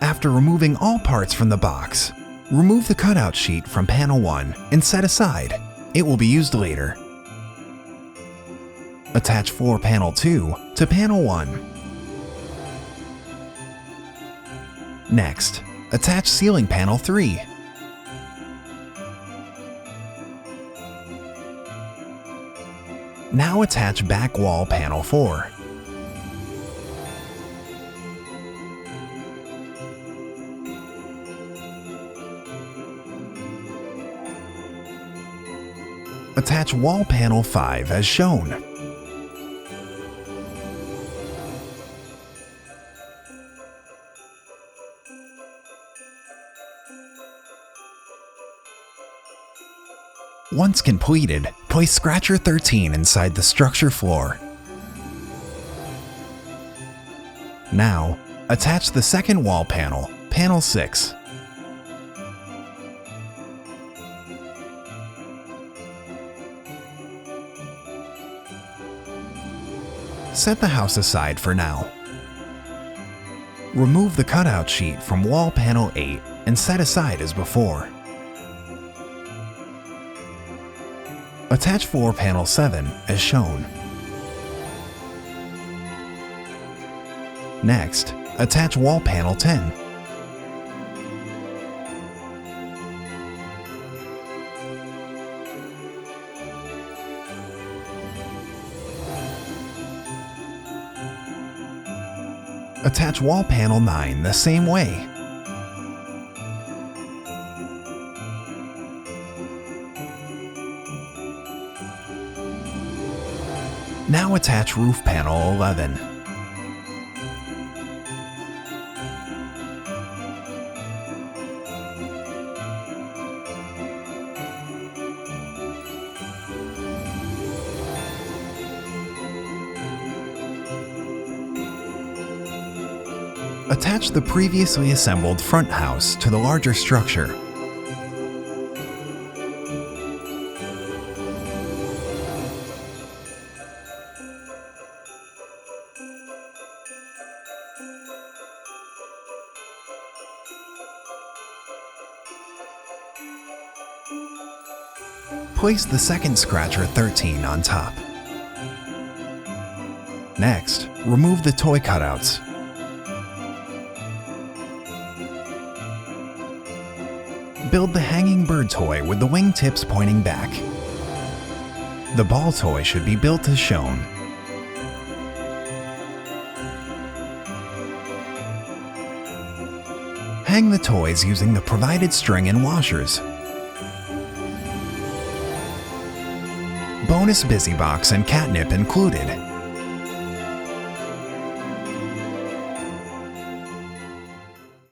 After removing all parts from the box, remove the cutout sheet from panel 1 and set aside. It will be used later. Attach floor panel 2 to panel 1. Next, attach ceiling panel 3. Now attach back wall panel 4. Attach wall panel 5 as shown. Once completed, place scratcher 13 inside the structure floor. Now, attach the second wall panel, panel 6. Set the house aside for now. Remove the cutout sheet from wall panel 8 and set aside as before. Attach floor panel 7 as shown. Next, attach wall panel 10. Attach wall panel 9 the same way. Now attach roof panel 11. Attach the previously assembled front house to the larger structure. Place the second scratcher 13 on top. Next, remove the toy cutouts. Build the hanging bird toy with the wingtips pointing back. The ball toy should be built as shown. Hang the toys using the provided string and washers. Bonus Busybox and Catnip included.